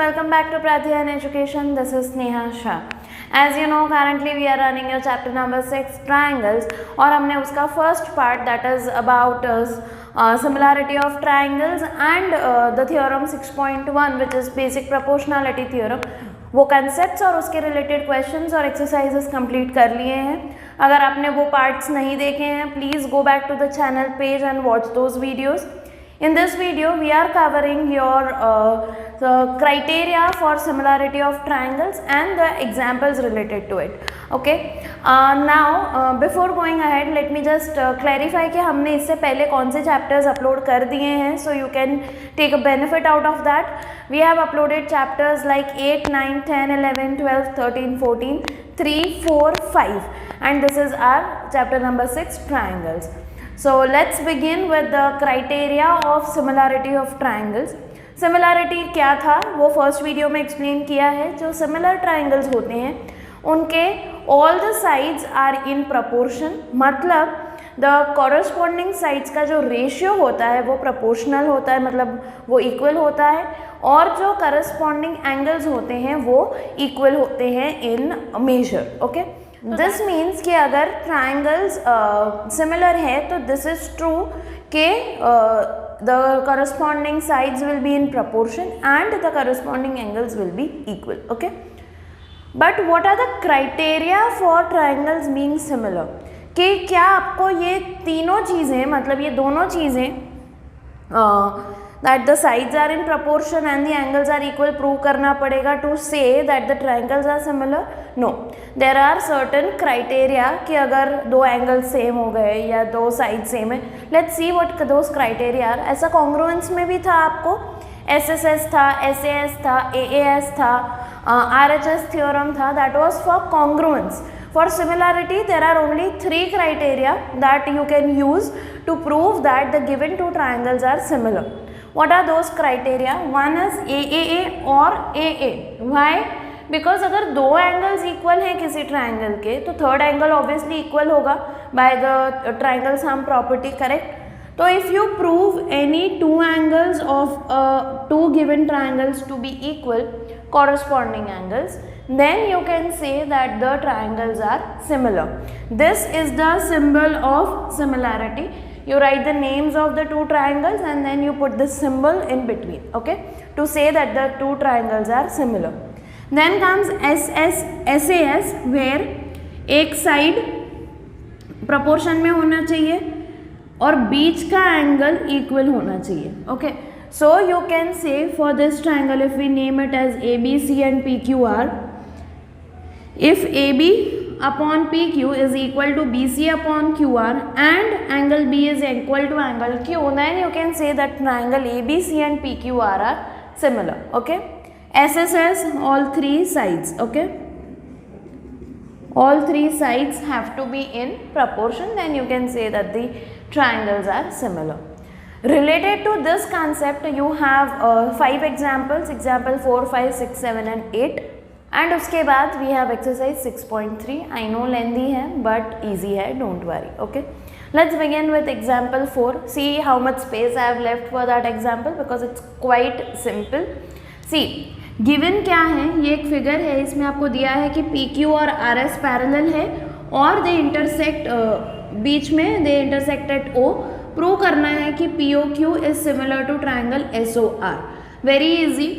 welcome back to Pradhyan Education. This is Sneha Shah. As you know, currently we are running your chapter number 6 triangles और हमने उसका first part that is about similarity of triangles and the theorem 6.1 which is basic proportionality theorem, वो concepts और उसके related questions और exercises complete कर लिए हैं. अगर आपने वो parts नहीं देखे हैं, please go back to the channel page and watch those videos. In this video, we are covering your the criteria for similarity of triangles and the examples related to it. Okay. Now, before going ahead, let me just clarify कि हमने इससे पहले कौन से chapters upload कर दिए हैं, so you can take a benefit out of that. We have uploaded chapters like 8, 9, 10, 11, 12, 13, 14, 3, 4, 5, and this is our chapter number 6 triangles. So let's begin with the criteria of similarity of triangles. Similarity क्या था वो first video में explain किया है. जो similar triangles होते हैं उनके all the sides are in proportion, मतलब द कॉरस्पॉन्डिंग साइड्स का जो रेशियो होता है वो प्रपोर्शनल होता है, मतलब वो इक्वल होता है, और जो करस्पॉन्डिंग एंगल्स होते हैं वो इक्वल होते हैं in measure. Okay, this means कि अगर ट्राइंगल्स सिमिलर है तो दिस इज ट्रू कि the corresponding sides will be in proportion and the corresponding angles will be equal. Okay, but what are the criteria for triangles being similar, कि क्या आपको ये तीनों चीज़ें, मतलब ये दोनों चीज़ें that the sides are in proportion and the angles are equal prove करना पड़ेगा to say that the triangles are similar? No, there are certain criteria कि अगर दो angles same हो गए या दो sides same है. Let's see what those criteria are. ऐसा congruence में भी था, आपको SSS था, SAS था, AAS था, RHS theorem था, that was for congruence. For similarity, there are only 3 criteria that you can use to prove that the given two triangles are similar. What are those criteria? One is AAA or AA. Why? Because अगर दो angles equal हैं किसी triangle के तो third angle obviously equal होगा by the triangle sum property, correct? तो if you prove any two angles of two given triangles to be equal corresponding angles, then you can say that the triangles are similar. This is the symbol of similarity. You write the names of the two triangles and then you put this symbol in between, okay, to say that the two triangles are similar. Then comes SAS where एक side proportion में होना चाहिए और बीच का angle equal होना चाहिए. Okay, so you can say for this triangle, if we name it as ABC and PQR, if AB upon PQ is equal to BC upon QR and angle B is equal to angle Q, then you can say that triangle ABC and PQR are similar. Okay, SSS, all three sides. Okay, all three sides have to be in proportion, then you can say that the triangles are similar. Related to this concept, you have 5 examples, example 4, 5, 6, 7 and 8. And उसके बाद we have exercise 6.3. I know lengthy है but easy है, don't worry. Okay, let's begin with example 4. See how much space I have left for that example because it's quite simple. See, given क्या है, ये एक figure है, इसमें आपको दिया है कि PQ और RS पैरेलल है और they intersect बीच में they intersect at O. Prove करना है कि POQ is similar to triangle SOR. Very easy.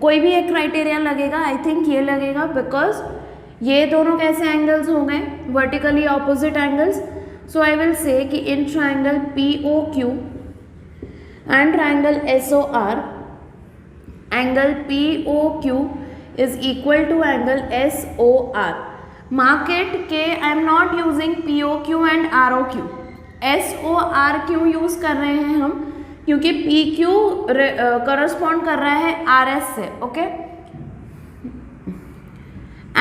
कोई भी एक क्राइटेरिया लगेगा, आई थिंक ये लगेगा, बिकॉज ये दोनों कैसे एंगल्स हो गए, vertically opposite angles. So I will say कि in triangle POQ and triangle SOR, angle POQ is equal to angle SOR. मार्केट के I am not using POQ and ROQ, SOR क्यों यूज कर रहे हैं हम, क्योंकि PQ करस्पॉन्ड कर रहा है RS से. ओके,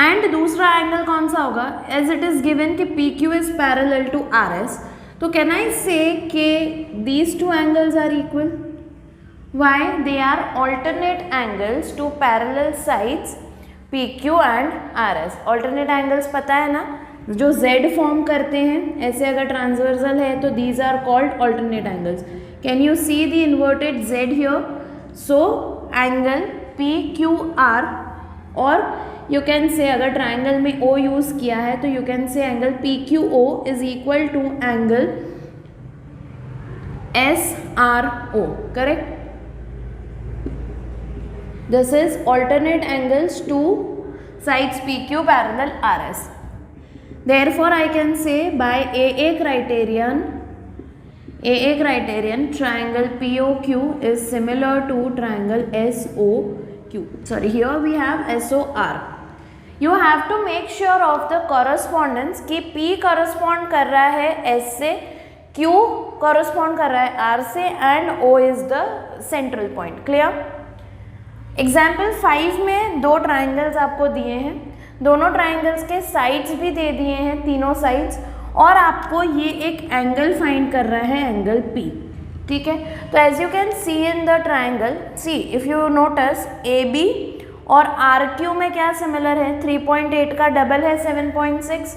एंड दूसरा एंगल कौन सा होगा, एज इट इज गिवन कि PQ is parallel to RS, तो कैन आई से कि these two angles are equal. Why? They are alternate angles to parallel sides PQ and RS. Alternate angles पता है ना, जो Z फॉर्म करते हैं, ऐसे अगर ट्रांसवर्सल है तो these are called alternate angles. Can you see the inverted Z here? So angle PQR, और यू कैन से अगर ट्राइंगल में O यूज़ किया है तो you can say angle PQO is equal to angle SRO, correct. This is alternate angles to sides PQ parallel RS. Therefore, I can say by AA criterion, triangle POQ is similar to triangle SOQ. Sorry, here we have SOR. You have to make sure of the correspondence कि P correspond कर रहा है S से, Q correspond कर रहा है R से, and O is the central point. Clear? Example 5 में दो ट्राइंगल्स आपको दिए हैं, दोनों ट्राइंगल्स के साइड्स भी दे दिए हैं, तीनों साइड्स, और आपको ये एक एंगल फाइंड कर रहा है, एंगल P. ठीक है, तो as you can see in the triangle, see if you notice AB और RQ में क्या सिमिलर है, 3.8 का डबल है 7.6.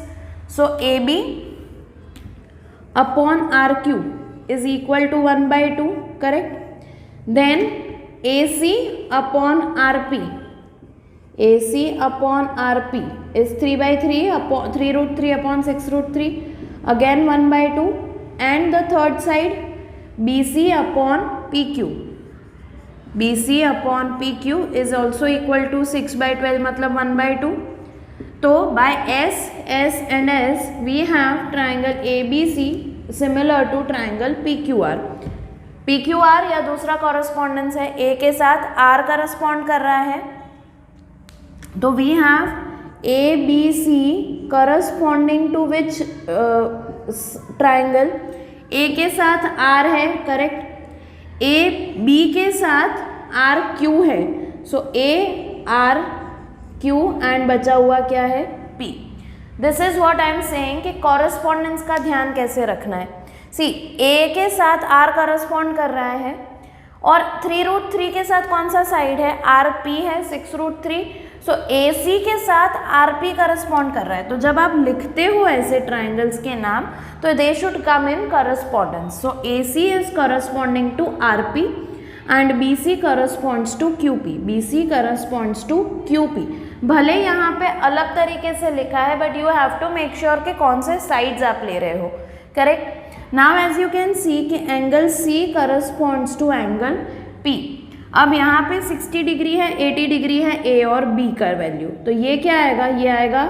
So AB upon RQ is equal to 1/2, correct. Then AC upon RP, AC upon RP is 3/3 upon 3√3 upon 6√3, again 1/2, and the third side BC upon PQ, BC upon PQ is also equal to 6/12 मतलब 1/2. तो by S and S we have triangle ABC similar to triangle PQR. PQR या दूसरा correspondence है, A के साथ R correspond कर रहा है, तो we have ABC corresponding to which triangle, A के साथ R है, करेक्ट. A B के साथ RQ है, सो A R Q एंड बचा हुआ क्या है, P. This is what I am saying कि कॉरस्पॉन्डेंस का ध्यान कैसे रखना है. सी A के साथ R करस्पॉन्ड कर रहा है, और 3√3 के साथ कौन सा साइड है, RP है 6√3. सो AC के साथ RP करस्पॉन्ड कर रहा है. तो जब आप लिखते हो ऐसे ट्राइंगल्स के नाम तो they should come in correspondence. So AC is corresponding to RP and BC corresponds to QP, BC corresponds to QP. भले यहाँ पे अलग तरीके से लिखा है, but you have to make sure कि कौन से साइड्स आप ले रहे हो, correct. Now as you can see कि angle C corresponds to angle P. अब यहाँ पे 60 डिग्री है, 80 डिग्री है A और B का वैल्यू, तो ये क्या आएगा, ये आएगा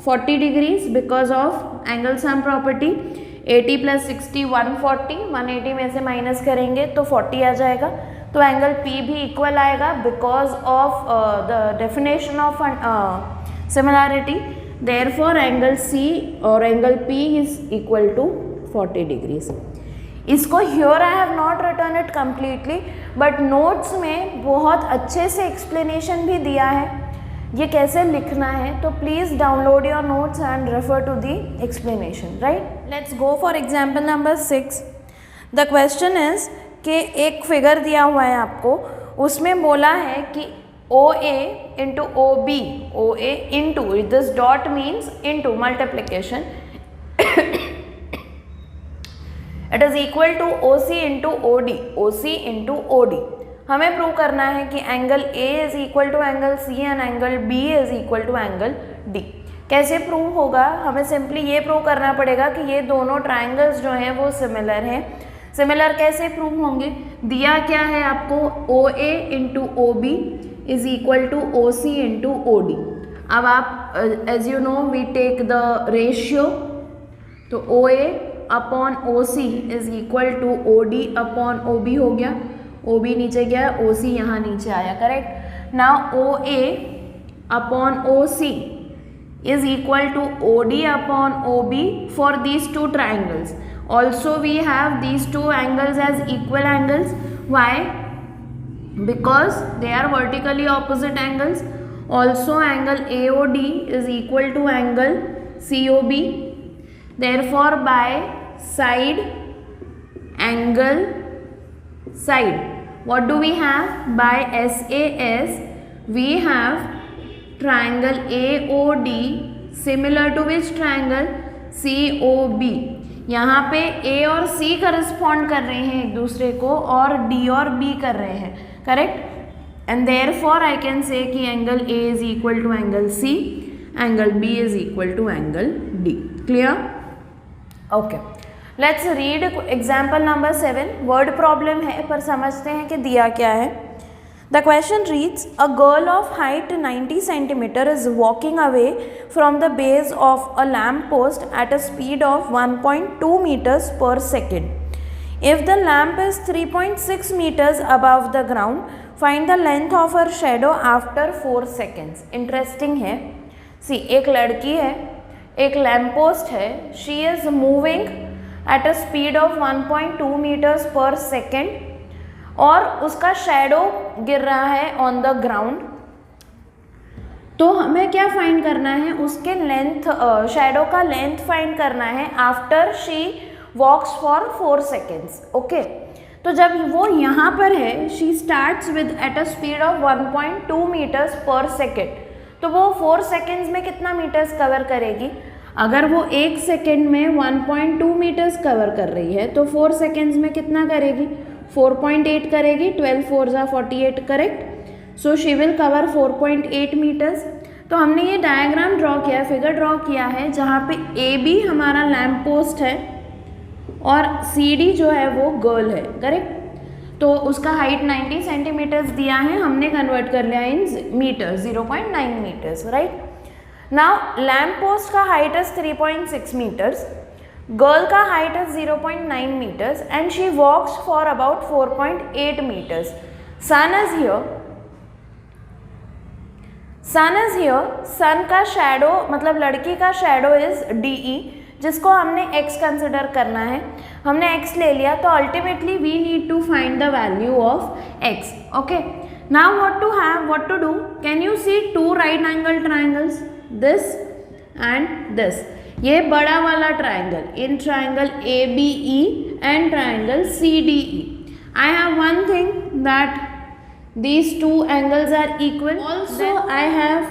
40 degrees because of angle sum property. 80 + 60 140, 180 में से माइनस करेंगे तो 40 आ जाएगा. तो एंगल P भी इक्वल आएगा because of the definition of similarity. Therefore angle C और angle P is equal to 40 degrees. इसको here I have not return it completely, but notes में बहुत अच्छे से एक्सप्लेनेशन भी दिया है ये कैसे लिखना है. तो please download your notes and refer to the explanation, right. Let's go for example number 6. The question is कि एक फिगर दिया हुआ है आपको, उसमें बोला है कि OA into OB, OA into, this dot means into multiplication, it is equal to OC into OD, OC into OD. हमें प्रूव करना है कि angle A is equal to angle C and angle B is equal to angle D. कैसे prove होगा, हमें simply ये prove करना पड़ेगा कि ये दोनों ट्राइंगल्स जो हैं वो सिमिलर हैं. सिमिलर कैसे प्रूव होंगे, दिया क्या है आपको, OA into OB is equal to OC into OD. अब आप as you know we take the ratio, तो OA upon OC is equal to OD upon OB हो गया. OB नीचे गया, OC यहाँ नीचे आया, correct. Now OA upon OC is equal to OD upon OB for these two triangles. Also we have these two angles as equal angles. Why, because they are vertically opposite angles. Also angle AOD is equal to angle COB. Therefore by side, angle, side, what do we have, by SAS we have triangle AOD similar to which triangle, COB. यहाँ पे A और C correspond कर रहे हैं एक दूसरे को और D और B कर रहे हैं, correct. and therefore I can say कि angle A is equal to angle C, angle B is equal to angle D. Clear? Okay. Let's read example number 7. Word problem है पर समझते हैं कि दिया क्या है. The question reads, a girl of height 90 cm is walking away from the base of a lamp post at a speed of 1.2 meters per second. If the lamp is 3.6 meters above the ground, find the length of her shadow after 4 seconds. Interesting है. See, एक लड़की है, एक lamp post है, she is moving at a speed of 1.2 meters per second और उसका shadow गिर रहा है ऑन द ग्राउंड. तो हमें क्या फाइंड करना है, उसके लेंथ, शेडो का लेंथ फाइंड करना है after she walks for 4 seconds. Okay, तो जब वो यहाँ पर है, she starts with at a speed of 1.2 metres per second. तो वो 4 सेकेंड्स में कितना मीटर्स कवर करेगी? अगर वो 1 सेकेंड में 1.2 मीटर्स कवर कर रही है तो 4 सेकेंड्स में कितना करेगी? 4.8 करेगी. 12 4 ज़ा 48, correct. So she will cover 4.8 metres. तो हमने ये डायग्राम ड्रॉ किया, फिगर ड्रॉ किया है, जहाँ पे ए बी हमारा लैम्प पोस्ट है और सी डी जो है वो गर्ल है, करेक्ट. तो उसका हाइट 90 सेंटीमीटर्स दिया है, हमने कन्वर्ट कर लिया in metres, 0.9 metres, right. Now lamp post का हाइट इज 3.6 मीटर्स, गर्ल का height is 0.9 meters and she walks for about 4.8 meters. Sun is here. सन का शेडो, मतलब लड़की का शेडो इज DE, जिसको हमने x कंसिडर करना है. हमने x ले लिया, तो ultimately we need to find the value of x. Okay, now what to do? Can you see 2 right angle triangles, this and this. ये बड़ा वाला triangle, in triangle ABE and triangle CDE. I have one thing that these 2 angles are equal. Also I have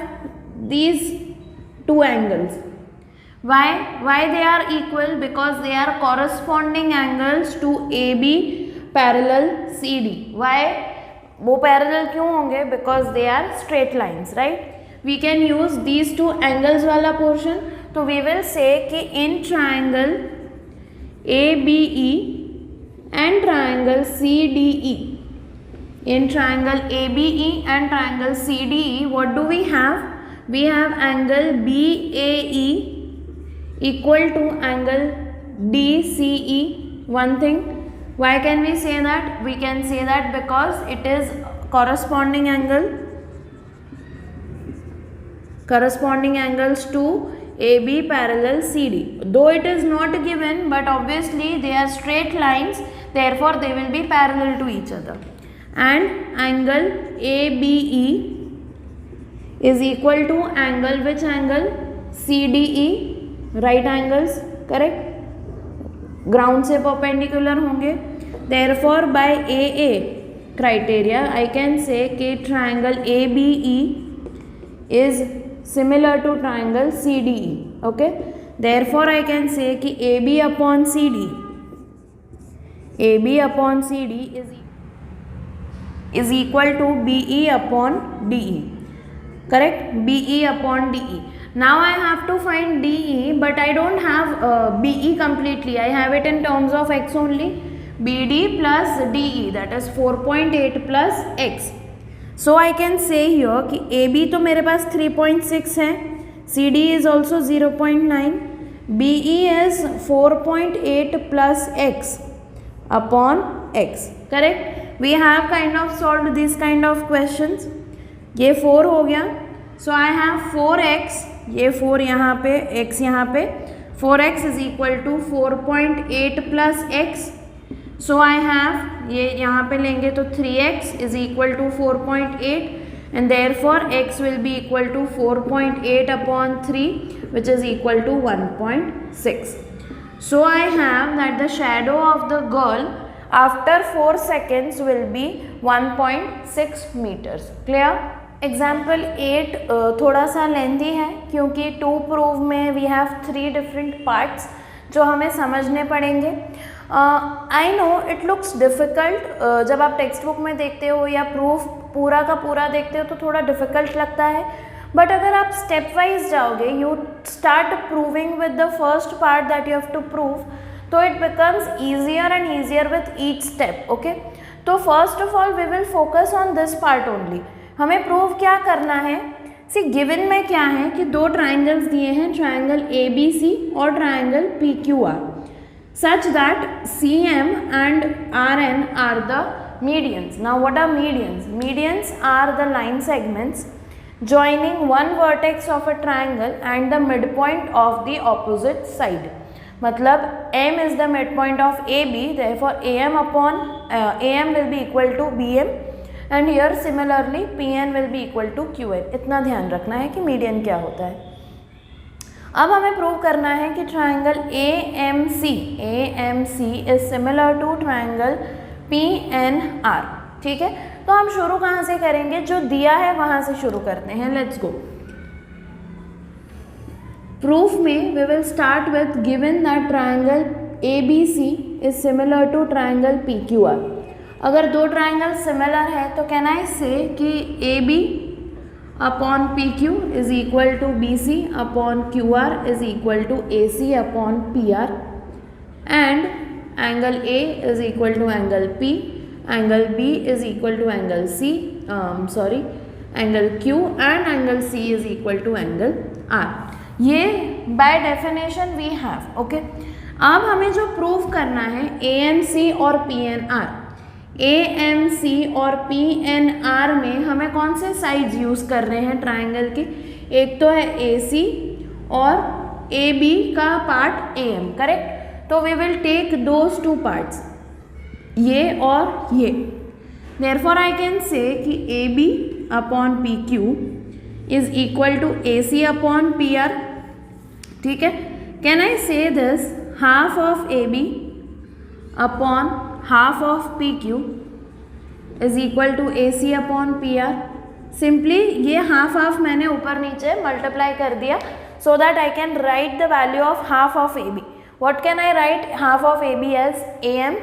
these 2 angles. Why they are equal? Because they are corresponding angles to AB parallel CD. Why वो parallel क्यों होंगे? Because they are straight lines, right? We can use these 2 angles वाला portion. तो we will say कि in triangle ABE and triangle CDE, in triangle ABE and triangle CDE, what do we have? We have angle BAE equal to angle DCE. One thing, why can we say that? We can say that because it is corresponding angles to AB parallel CD. Though it is not given, but obviously they are straight lines, therefore they will be parallel to each other. And angle ABE is equal to angle, which angle? CDE, right angles, correct. Ground से perpendicular होंगे. Therefore by AA criteria I can say कि triangle ABE is similar to triangle CDE. Okay, therefore I can say कि AB upon CD is equal to BE upon DE, correct. BE upon DE. Now I have to find DE, but I don't have BE completely. I have it in terms of x only. BD plus DE, that is 4.8 plus x. So I can say here कि AB तो मेरे पास 3.6 है, CD is also 0.9, BE is 4.8 plus x upon x, correct. We have kind of solved these kind of questions. ये 4 हो गया, so I have 4x, ये 4 यहाँ पे, x यहाँ पे, 4x is equal to 4.8 plus x. So I have, ये यहाँ पे लेंगे तो 3x is equal to 4.8 and therefore x will be equal to 4.8 upon 3, which is equal to 1.6. So I have that the shadow of the girl after 4 seconds will be 1.6 meters. Clear? Example 8 थोड़ा सा lengthy है क्योंकि to prove में we have 3 different parts जो हमें समझने पड़ेंगे. I know it looks difficult, जब आप टेक्स्ट बुक में देखते हो या प्रूफ पूरा का पूरा देखते हो तो थोड़ा डिफिकल्ट लगता है, बट अगर आप स्टेप वाइज जाओगे, you start proving with the first part that you have to prove, तो it becomes easier and easier with each step. Okay, तो first of all we will focus on this part only. हमें prove क्या करना है? सी given में क्या है कि दो ट्राइंगल्स दिए हैं, ट्राइंगल ABC और triangle PQR, such that CM and RN are the medians. Now what are medians? Medians are the line segments joining one vertex of a triangle and the midpoint of the opposite side. मतलब M is the midpoint of AB, therefore AM will be equal to BM and here similarly PN will be equal to QN. इतना ध्यान रखना है कि median क्या होता है. अब हमें प्रूव करना है कि triangle AMC is similar to triangle PNR. ठीक है, तो हम शुरू कहाँ से करेंगे? जो दिया है वहाँ से शुरू करते हैं. Let's go. प्रूफ में we will start with given that triangle ABC is similar to triangle PQR. अगर दो ट्राइंगल सिमिलर है तो कैन आई से कि AB upon PQ is equal to BC upon QR is equal to AC upon PR and angle A is equal to angle P, angle B is equal to angle C, angle Q and angle C is equal to angle R. ये by definition we have. Okay, अब हमें जो prove करना है AMC और PNR. AMC और PNR में हमें कौन से साइड्स यूज़ कर रहे हैं ट्राइंगल के? एक तो है AC और AB का पार्ट AM. करेक्ट, तो we will take those two parts, ये और ये. देयरफॉर आई कैन से कि AB upon PQ is equal to AC upon PR. ठीक है, can I say this half of AB upon half of PQ is equal to AC upon PR. Simply ये half half मैंने ऊपर नीचे multiply कर दिया so that I can write the value of half of AB. What can I write half of AB as AM.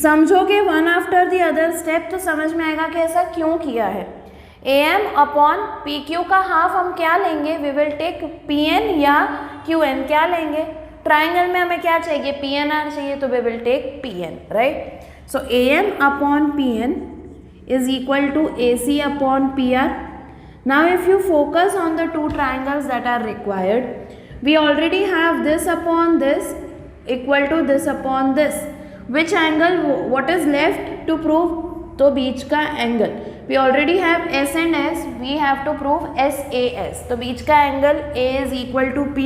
समझोगे one after the other step तो समझ में आएगा कि ऐसा क्यों किया है. AM अपॉन PQ का हाफ हम क्या लेंगे? वी विल टेक PN या QN. क्या लेंगे? ट्राइंगल में हमें क्या चाहिए? PNR चाहिए, तो we will take PN. Right, so AM upon PN is equal to AC upon PR. Now if you focus on the two triangles that are required, we already have this upon this equal to this upon this. Which angle? What is left to prove? तो बीच का angle. We already have S and S, we have to prove SAS. तो बीच का angle A is equal to P.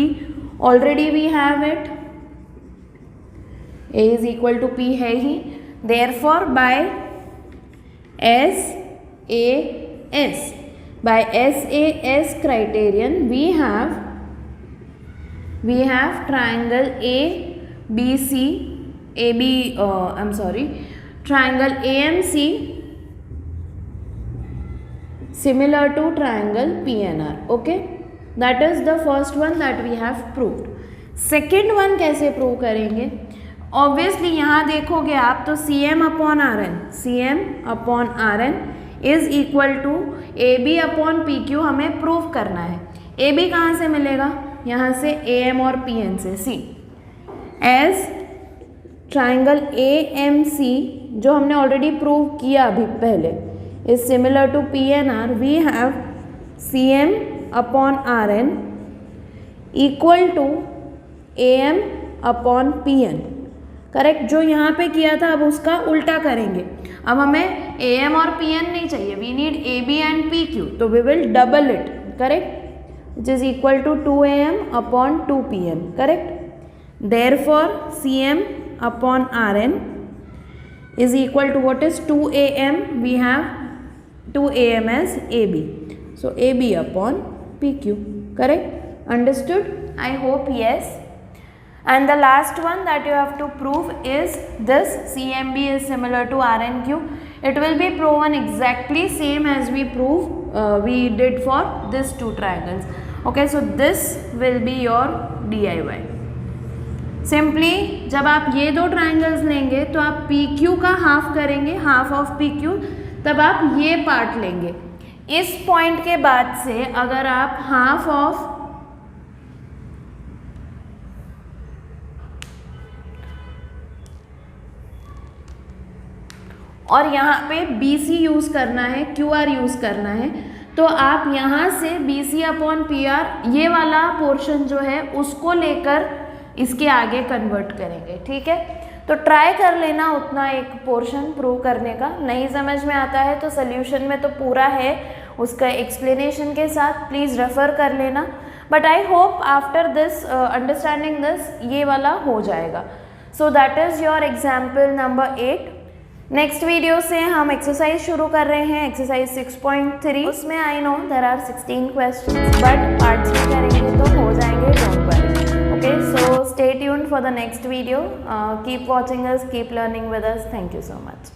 Already we have it. A is equal to P है ही. Therefore by SAS, by SAS criterion we have triangle ABC, triangle AMC similar to triangle PNR. Okay, that is the first one that we have proved. Second one कैसे prove करेंगे? Obviously यहाँ देखोगे आप तो CM upon RN is equal to AB upon PQ हमें prove करना है. AB कहाँ से मिलेगा? यहाँ से AM और PN से. सी एज ट्राइंगल AMC जो हमने ऑलरेडी प्रूव किया अभी पहले is similar to PNR. We have CM upon RN equal to AM upon PN. Correct, जो यहाँ पे किया था अब उसका उल्टा करेंगे. अब हमें AM और PN नहीं चाहिए, we need AB and PQ, तो we will double it. Correct, which is equal to 2AM upon 2PN. Correct, therefore CM upon RN is equal to what is 2AM? We have 2AM as AB. So AB upon PQ. Correct? Understood? I hope yes. And the last one that you have to prove is this CMB is similar to RNQ. It will be proven exactly same as we did for these two triangles. Okay, so this will be your DIY. Simply जब आप ये दो triangles लेंगे तो आप PQ का half करेंगे, half of PQ, तब आप ये पार्ट लेंगे। इस पॉइंट के बाद से अगर आप हाफ ऑफ और यहाँ पे BC यूज़ करना है, QR यूज़ करना है, तो आप यहाँ से BC अपॉन PR ये वाला पोर्शन जो है उसको लेकर इसके आगे कन्वर्ट करेंगे। ठीक है, तो ट्राई कर लेना उतना एक पोर्शन प्रूव करने का। नहीं समझ में आता है तो सोल्यूशन में तो पूरा है उसका एक्सप्लेनेशन के साथ, प्लीज़ रेफ़र कर लेना। But I hope after this understanding this ये वाला हो जाएगा। So that is your example number 8। Next video से हम एक्सरसाइज शुरू कर रहे हैं, एक्सरसाइज 6.3। उसमें I know there are 16 questions, but parts में करेंगे तो हो जाएंगे, don't worry. Okay, so stay tuned for the next video, keep watching us, keep learning with us. Thank you so much.